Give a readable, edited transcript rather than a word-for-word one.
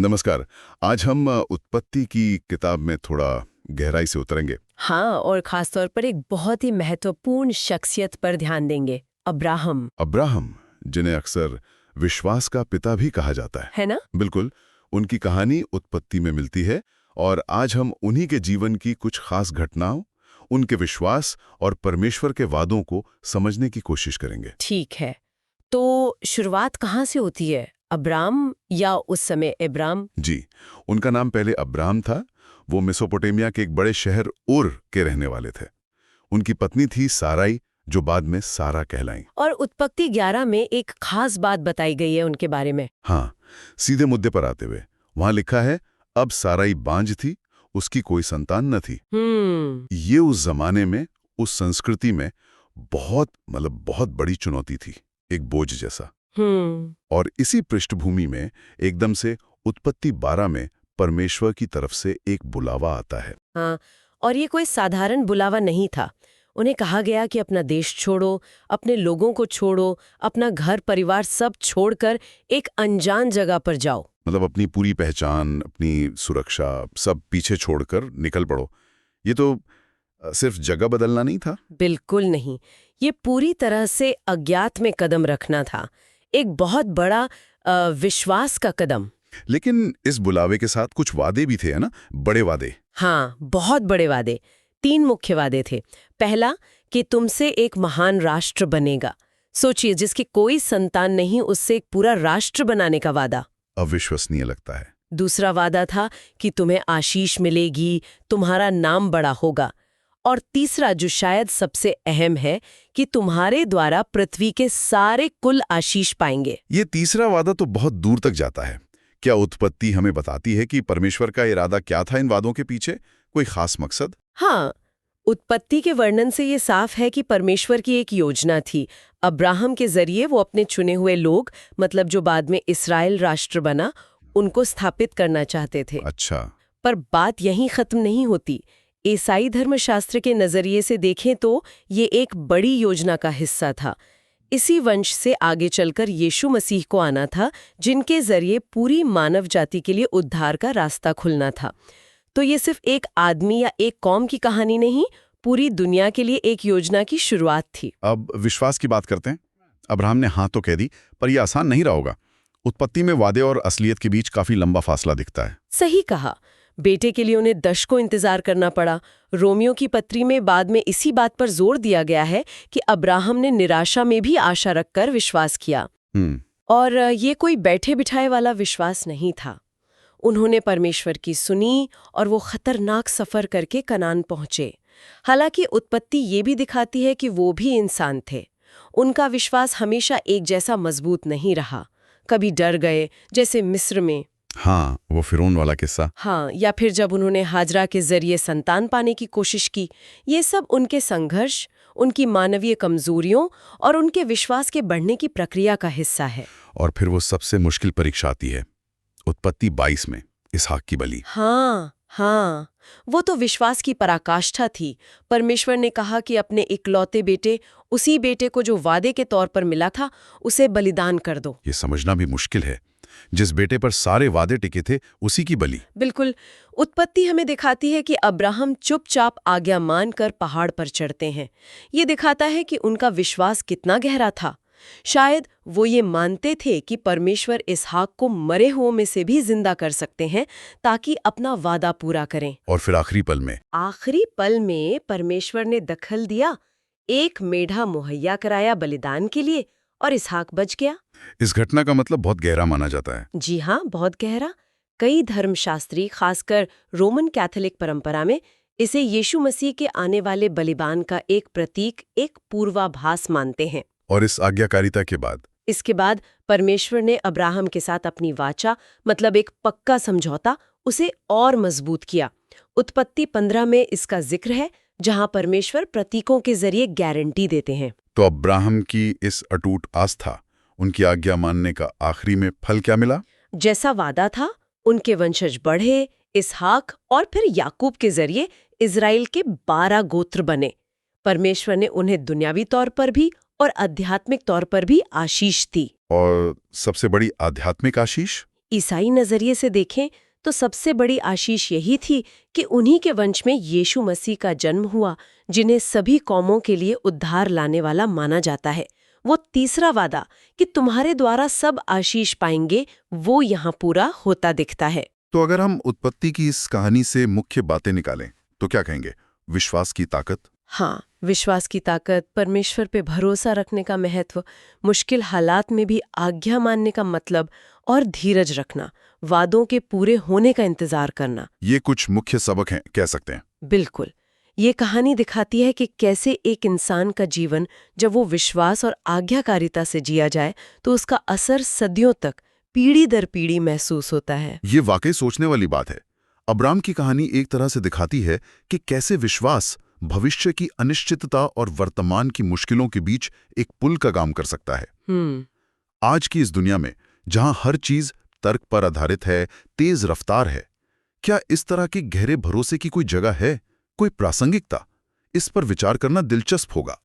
नमस्कार। आज हम उत्पत्ति की किताब में थोड़ा गहराई से उतरेंगे। हाँ, और खासतौर पर एक बहुत ही महत्वपूर्ण शख्सियत पर ध्यान देंगे, अब्राहम। अब्राहम, जिन्हें अक्सर विश्वास का पिता भी कहा जाता है ना? बिल्कुल, उनकी कहानी उत्पत्ति में मिलती है और आज हम उन्हीं के जीवन की कुछ खास घटनाओं, उनके विश्वास और परमेश्वर के वादों को समझने की कोशिश करेंगे। ठीक है। तो शुरुआत कहाँ से होती है? अब्राम या उस समय इब्राम? जी, उनका नाम पहले अब्राहम था। वो मेसोपोटामिया के एक बड़े शहर उर के रहने वाले थे। उनकी पत्नी थी साराई, जो बाद में सारा कहलाईं। और उत्पत्ति 11 में एक खास बात बताई गई है उनके बारे में। हाँ, सीधे मुद्दे पर आते हुए वहां लिखा है, अब साराई बांझ थी, उसकी कोई संतान न थी। ये उस जमाने में, उस संस्कृति में बहुत बड़ी चुनौती थी, एक बोझ जैसा। और इसी पृष्ठभूमि में एकदम से उत्पत्ति 12 में परमेश्वर की तरफ से एक बुलावा आता है। हाँ, और ये कोई साधारण बुलावा नहीं था। उन्हें कहा गया कि अपना देश छोड़ो, अपने लोगों को छोड़ो, अपना घर परिवार सब छोड़कर एक अनजान जगह पर जाओ। मतलब अपनी पूरी पहचान, अपनी सुरक्षा सब पीछे छोड़कर निकल पड़ो। ये तो सिर्फ जगह बदलना नहीं था। बिल्कुल नहीं, ये पूरी तरह से अज्ञात में कदम रखना था, एक बहुत बड़ा विश्वास का कदम। लेकिन इस बुलावे के साथ कुछ वादे भी थे, है ना? बड़े वादे। हाँ, बहुत बड़े वादे। 3 मुख्य वादे थे। पहला, कि तुमसे एक महान राष्ट्र बनेगा। सोचिए, जिसकी कोई संतान नहीं, उससे एक पूरा राष्ट्र बनाने का वादा। अविश्वसनीय लगता है। दूसरा वादा था कि तुम्हें आशीष मिलेगी, तुम्हारा नाम बड़ा होगा। और तीसरा, जो शायद सबसे अहम है, कि तुम्हारे द्वारा पृथ्वी के सारे कुल आशीष पाएंगे। ये तीसरा वादा तो बहुत दूर तक जाता है। क्या उत्पत्ति हमें बताती है कि परमेश्वर का इरादा क्या था इन वादों के पीछे? कोई खास मकसद? हाँ, उत्पत्ति के वर्णन से ये साफ है कि परमेश्वर की एक योजना थी। अब्राहम के जरिए वो अपने चुने हुए लोग, मतलब जो बाद में इस्राएल राष्ट्र बना, उनको स्थापित करना चाहते थे। अच्छा। पर बात यहीं खत्म नहीं होती। ईसाई धर्मशास्त्र के नजरिए से देखें तो ये एक बड़ी योजना का हिस्सा था। इसी वंश से आगे चलकर यीशु मसीह को आना था, जिनके जरिए पूरी मानव जाति के लिए उद्धार का रास्ता खुलना था। तो ये सिर्फ एक आदमी या एक कौम की कहानी नहीं, पूरी दुनिया के लिए एक योजना की शुरुआत थी। अब विश्वास की बात करते हैं। अब्राहम ने हाँ तो कह दी, पर यह आसान नहीं रहा होगा। उत्पत्ति में वादे और असलियत के बीच काफी लंबा फासला दिखता है। सही कहा। बेटे के लिए उन्हें दशकों इंतजार करना पड़ा। रोमियो की पत्री में बाद में इसी बात पर जोर दिया गया है कि अब्राहम ने निराशा में भी आशा रखकर विश्वास किया। और ये कोई बैठे बिठाए वाला विश्वास नहीं था। उन्होंने परमेश्वर की सुनी और वो खतरनाक सफर करके कनान पहुंचे। हालांकि उत्पत्ति ये भी दिखाती है कि वो भी इंसान थे। उनका विश्वास हमेशा एक जैसा मजबूत नहीं रहा। कभी डर गए, जैसे मिस्र में। हाँ, वो फिरौन वाला किस्सा। हाँ, या फिर जब उन्होंने हाजरा के जरिए संतान पाने की कोशिश की। ये सब उनके संघर्ष, उनकी मानवीय कमजोरियों और उनके विश्वास के बढ़ने की प्रक्रिया का हिस्सा है। और फिर वो सबसे मुश्किल परीक्षा आती है, उत्पत्ति 22 में, इसहाक की बलि। हाँ, वो तो विश्वास की पराकाष्ठा थी। परमेश्वर ने कहा कि अपने इकलौते बेटे, उसी बेटे को जो वादे के तौर पर मिला था, उसे बलिदान कर दो। ये समझना भी मुश्किल है, जिस बेटे पर सारे वादे टिके थे, उसी की बलि। बिल्कुल। उत्पत्ति हमें दिखाती है कि अब्राहम चुपचाप आज्ञा मानकर पहाड़ पर चढ़ते हैं। ये दिखाता है कि उनका विश्वास कितना गहरा था। शायद वो ये मानते थे कि परमेश्वर इसहाक को मरे हुओं में से भी जिंदा कर सकते हैं, ताकि अपना वादा पूरा करें। और फिर आखिरी पल में परमेश्वर ने दखल दिया, एक मेढ़ा मुहैया कराया बलिदान के लिए, और इसहाक बच गया। इस घटना का मतलब बहुत गहरा माना जाता है। जी हाँ, बहुत गहरा। कई धर्मशास्त्री, खासकर रोमन कैथोलिक परंपरा में, इसे यीशु मसीह के आने वाले बलिदान का एक प्रतीक, एक पूर्वाभास मानते हैं। और इस आज्ञाकारिता के बाद, इसके बाद परमेश्वर ने अब्राहम के साथ अपनी वाचा, मतलब एक पक्का समझौता, उसे और मजबूत किया। उत्पत्ति 15 में इसका जिक्र है, जहां परमेश्वर प्रतीकों के जरिए गारंटी देते हैं। तो अब्राहम की इस अटूट आस्था, उनकी आज्ञा मानने का आखिरी में फल क्या मिला? जैसा वादा था, उनके वंशज बढ़े, इसहाक और फिर याकूब के जरिए इजराइल के 12 गोत्र बने। परमेश्वर ने उन्हें दुनियावी तौर पर भी और आध्यात्मिक तौर पर भी आशीष दी। और सबसे बड़ी आध्यात्मिक आशीष? ईसाई नजरिए से देखें तो सबसे बड़ी आशीष यही थी कि उन्हीं के वंश में यीशु मसीह का जन्म हुआ, जिन्हें सभी कौमों के लिए उद्धार लाने वाला माना जाता है। वो तीसरा वादा कि तुम्हारे द्वारा सब आशीष पाएंगे, वो यहाँ पूरा होता दिखता है। तो अगर हम उत्पत्ति की इस कहानी से मुख्य बातें निकालें तो क्या कहेंगे? विश्वास की ताकत। हाँ, विश्वास की ताकत, परमेश्वर पे भरोसा रखने का महत्व, मुश्किल हालात में भी आज्ञा मानने का मतलब, और धीरज रखना, वादों के पूरे होने का इंतजार करना। ये कुछ मुख्य सबक हैं, कह सकते हैं। बिल्कुल। ये कहानी दिखाती है कि कैसे एक इंसान का जीवन जब वो विश्वास और आज्ञाकारिता से जिया जाए तो उसका असर सदियों तक, पीढ़ी दर पीढ़ी महसूस होता है। ये वाकई सोचने वाली बात है। अब्राम की कहानी एक तरह से दिखाती है कि कैसे विश्वास भविष्य की अनिश्चितता और वर्तमान की मुश्किलों के बीच एक पुल का काम कर सकता है। आज की इस दुनिया में जहां हर चीज तर्क पर आधारित है, तेज रफ्तार है, क्या इस तरह के गहरे भरोसे की कोई जगह है, कोई प्रासंगिकता? इस पर विचार करना दिलचस्प होगा।